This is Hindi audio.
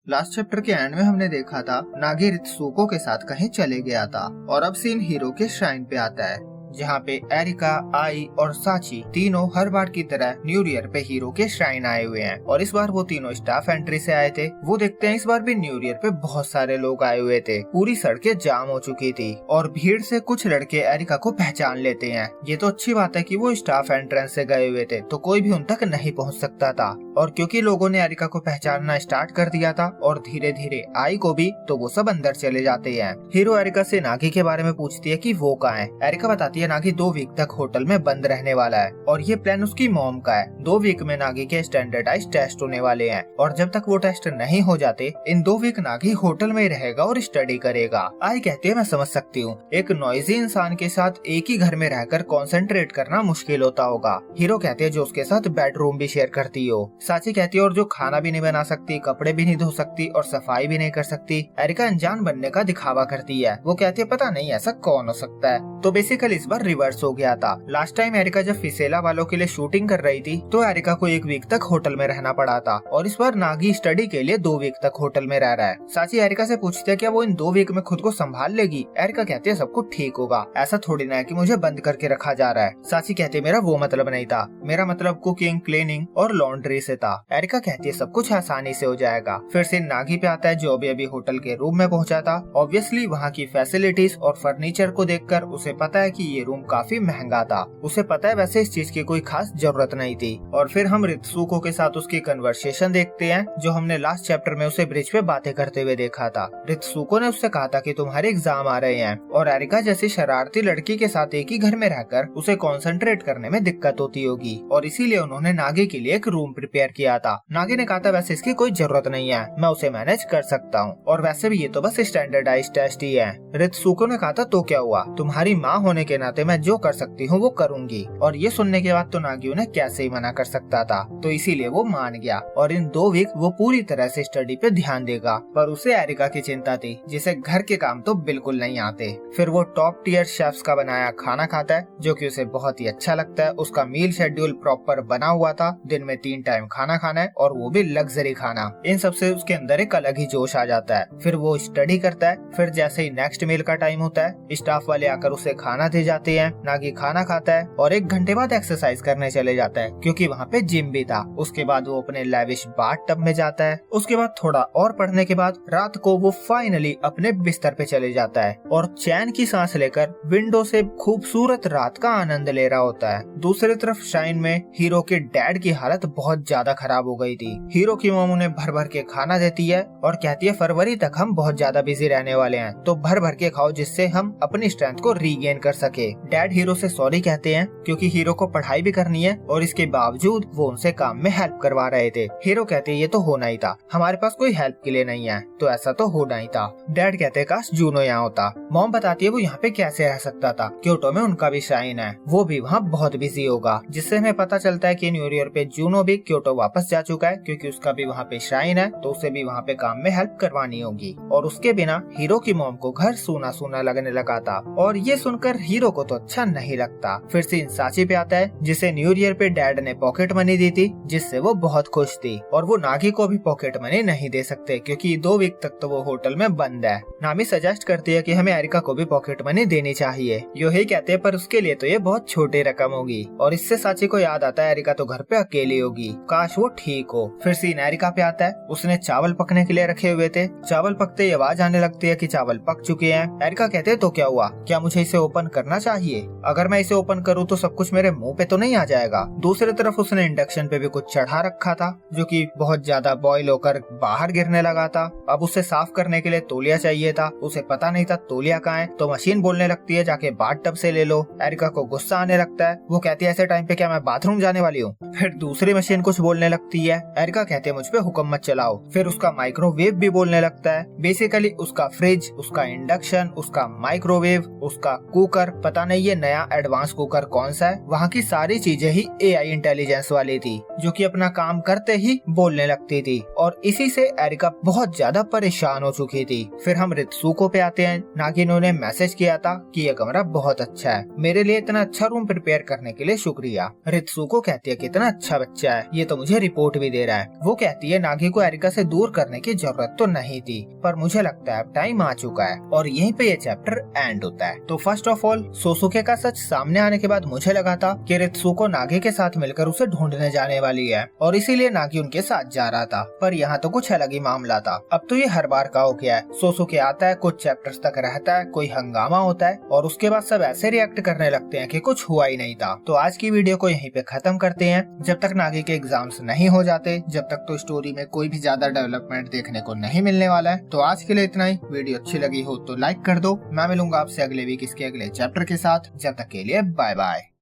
लास्ट चैप्टर के एंड में हमने देखा था नागी रित्सुको के साथ कहीं चले गया था और अब सीन हीरो के श्राइन पे आता है जहाँ पे एरिका, आई और साची तीनों हर बार की तरह न्यू ईयर पे हीरो के श्राइन आए हुए हैं और इस बार वो तीनों स्टाफ एंट्री से आए थे। वो देखते हैं इस बार भी न्यू ईयर पे बहुत सारे लोग आए हुए थे, पूरी सड़कें जाम हो चुकी थी और भीड़ से कुछ लड़के एरिका को पहचान लेते हैं। ये तो अच्छी बात है कि वो स्टाफ एंट्रेंस से गए हुए थे तो कोई भी उन तक नहीं पहुँच सकता था और क्योंकि लोगों ने एरिका को पहचानना स्टार्ट कर दिया था और धीरे धीरे आई को भी, तो वो सब अंदर चले जाते हैं। हीरो एरिका से नागी के बारे में पूछती है कि वो कहाँ है। एरिका बताती है नागी 2 वीक तक होटल में बंद रहने वाला है और ये प्लान उसकी मॉम का है। 2 वीक में नागी के स्टैंडर्डाइज टेस्ट होने वाले हैं और जब तक वो टेस्ट नहीं हो जाते इन 2 वीक नागी होटल में ही रहेगा और स्टडी करेगा। आई कहती है मैं समझ सकती हूँ, एक नॉइजी इंसान के साथ एक ही घर में रहकर कॉन्सेंट्रेट करना मुश्किल होता होगा। हीरो कहते हैं जो उसके साथ बेडरूम भी शेयर करती हो। साची कहती है और जो खाना भी नहीं बना सकती, कपड़े भी नहीं धो सकती और सफाई भी नहीं कर सकती। एरिका अनजान बनने का दिखावा करती है। वो कहती है पता नहीं ऐसा कौन हो सकता है। तो बेसिकली इस बार रिवर्स हो गया था। लास्ट टाइम एरिका जब फिसेला वालों के लिए शूटिंग कर रही थी तो एरिका को 1 वीक तक होटल में रहना पड़ा था और इस बार नागी स्टडी के लिए 2 वीक तक होटल में रह रहा है। साची एरिका से पूछती है क्या वो इन 2 वीक में खुद को संभाल लेगी। एरिका कहती है सब कुछ ठीक होगा, ऐसा थोड़ी ना है कि मुझे बंद करके रखा जा रहा है। साची कहती है मेरा वो मतलब नहीं था, मेरा मतलब कुकिंग, क्लीनिंग और लॉन्ड्री से था। एरिका कहती है सब कुछ आसानी से हो जाएगा। फिर से नागी पे आता है जो अभी होटल के रूम में पहुंचा था। ऑब्वियसली वहाँ की फैसिलिटीज और फर्नीचर को देखकर उसे पता है कि ये रूम काफी महंगा था। उसे पता है वैसे इस चीज की कोई खास जरूरत नहीं थी। और फिर हम रित्सुको के साथ उसकी कन्वर्सेशन देखते हैं जो हमने लास्ट चैप्टर में उसे ब्रिज पे बातें करते हुए देखा था। रित्सुको ने उससे कहा था कि तुम्हारे एग्जाम आ रहे हैं और एरिका जैसी शरारती लड़की के साथ एक ही घर में रहकर उसे कॉन्सेंट्रेट करने में दिक्कत होती होगी और इसीलिए उन्होंने नागी के लिए एक रूम प्रिपेयर किया था। नागी ने कहा था वैसे इसकी कोई जरूरत नहीं है, मैं उसे मैनेज कर सकता हूँ और वैसे भी ये तो बस स्टैंडर्डाइज टेस्ट ही है। रित्सुको ने कहा था तो क्या हुआ, तुम्हारी माँ होने के नाते मैं जो कर सकती हूँ वो करूंगी। और ये सुनने के बाद तो नागी उन्हें कैसे ही मना कर सकता था, तो इसीलिए वो मान गया और इन 2 वीक वो पूरी तरह से स्टडी पे ध्यान देगा। पर उसे एरिका की चिंता थी जिसे घर के काम तो बिल्कुल नहीं आते। फिर वो टॉप टियर शेफ्स का बनाया खाना खाता है जो कि उसे बहुत ही अच्छा लगता है। उसका मील शेड्यूल प्रॉपर बना हुआ था, दिन में 3 टाइम खाना खाना है और वो भी लग्जरी खाना। इन सब से उसके अंदर एक अलग ही जोश आ जाता है। फिर वो स्टडी करता है। फिर जैसे ही नेक्स्ट मील का टाइम होता है स्टाफ वाले आकर उसे खाना दे जाते हैं। नागी खाना खाता है और 1 घंटे बाद एक्सरसाइज करने चले जाता है क्योंकि वहाँ पे जिम भी था। उसके बाद वो अपने लेविश बाथ टब में जाता है। उसके बाद थोड़ा और पढ़ने के बाद रात को वो फाइनली अपने बिस्तर पे चले जाता है और चैन की सांस लेकर विंडो से खूबसूरत रात का आनंद ले रहा होता है। दूसरी तरफ शाइन में हीरो के डैड की हालत बहुत ज्यादा खराब हो गई थी। हीरो की मॉम उन्हें भर भर के खाना देती है और कहती है फरवरी तक हम बहुत ज्यादा बिजी रहने वाले हैं तो भर भर के खाओ जिससे हम अपनी स्ट्रेंथ को रीगेन कर सके। डैड हीरो से सॉरी कहते हैं क्योंकि हीरो को पढ़ाई भी करनी है और इसके बावजूद वो उनसे काम में हेल्प करवा रहे थे। हीरो कहते हैं ये तो होना ही था, हमारे पास कोई हेल्प के लिए नहीं है तो ऐसा तो होना ही था। डैड कहते हैं काश जूनो यहाँ होता। मॉम बताती है वो यहाँ पे कैसे रह सकता था, क्योटो में उनका भी श्राइन है, वो भी वहाँ बहुत बिजी होगा। जिससे हमें पता चलता है कि न्यू ईयर पे जूनो भी क्योटो वापस जा चुका है क्योंकि उसका भी वहाँ पे श्राइन है तो उसे भी वहाँ पे काम में हेल्प करवानी होगी। और उसके बिना हीरो की मॉम को घर सूना सूना लगने लगा था और ये सुनकर हीरो को तो अच्छा नहीं लगता। फिर सीन साची पे आता है जिसे न्यू ईयर पे डैड ने पॉकेट मनी दी थी जिससे वो बहुत खुश थी और वो नागी को भी पॉकेट मनी नहीं दे सकते क्योंकि 2 वीक तक तो वो होटल में बंद है। नामी सजेस्ट करती है कि हमें एरिका को भी पॉकेट मनी देनी चाहिए। योही कहते हैं पर उसके लिए तो ये बहुत छोटी रकम होगी और इससे साची को याद आता है एरिका तो घर पे अकेली होगी, काश वो ठीक हो। फिर सीन एरिका पे आता है, उसने चावल पकने के लिए रखे हुए थे। चावल पकते ही आवाज आने लगती है कि चावल पक चुके हैं। एरिका कहते हैं तो क्या हुआ, क्या मुझे इसे ओपन करना चाहिए? अगर मैं इसे ओपन करूँ तो सब कुछ मेरे मुंह पे तो नहीं आ जाएगा। दूसरी तरफ उसने इंडक्शन पे भी कुछ चढ़ा रखा था जो कि बहुत ज्यादा बॉईल होकर बाहर गिरने लगा था। अब उसे साफ करने के लिए तौलिया चाहिए था, उसे पता नहीं था तौलिया कहाँ है तो मशीन बोलने लगती है जाके बाथ टब से ले लो। एरिका को गुस्सा आने लगता है, वो कहती है ऐसे टाइम पे क्या मैं बाथरूम जाने वाली हूँ। फिर दूसरी मशीन कुछ बोलने लगती है। एरिका कहती है मुझ पे हुक्म मत चलाओ। फिर उसका माइक्रोवेव भी बोलने लगता है। बेसिकली उसका फ्रिज, उसका इंडक्शन, उसका माइक्रोवेव, उसका कुकर, पता नहीं ये नया एडवांस कुकर कौन सा है। वहाँ की सारी चीजें ही AI इंटेलिजेंस वाली थी, जो कि अपना काम करते ही बोलने लगती थी, और इसी से एरिका बहुत ज्यादा परेशान हो चुकी थी। फिर हम रित्सुको पे आते हैं। नागिनो ने मैसेज किया था कि ये कमरा बहुत अच्छा है, मेरे लिए इतना अच्छा रूम प्रिपेयर करने के लिए शुक्रिया। रित्सुको कहती है कितना अच्छा बच्चा है, ये तो मुझे रिपोर्ट भी दे रहा है। वो कहती है नागी को एरिका से दूर करने की जरूरत तो नहीं थी, पर मुझे लगता है अब टाइम आ चुका है। और यहीं पे ये चैप्टर एंड होता है। तो फर्स्ट ऑफ ऑल सोसुके का सच सामने आने के बाद मुझे लगा था कि रित्सुको नागी के साथ मिलकर उसे ढूंढने जाने वाली है, और इसीलिए नागी उनके साथ जा रहा था। पर यहाँ तो कुछ अलग ही मामला था। अब तो ये हर बार का हो गया है। सोसुके आता है, कुछ चैप्टर्स तक रहता है, कोई हंगामा होता है, और उसके बाद सब ऐसे रिएक्ट करने लगते हैं कि कुछ हुआ ही नहीं था। तो आज की वीडियो को यहीं पे खत्म करते हैं। जब तक नागी के एग्जाम्स नहीं हो जाते, जब तक तो स्टोरी में कोई भी ज्यादा डेवलपमेंट देखने को नहीं मिलने वाला है। तो आज के लिए इतना ही। वीडियो अच्छी लगी हो तो लाइक कर दो। मैं मिलूंगा आपसे अगले वीक इसके अगले चैप्टर के साथ। जब तक के लिए बाय बाय।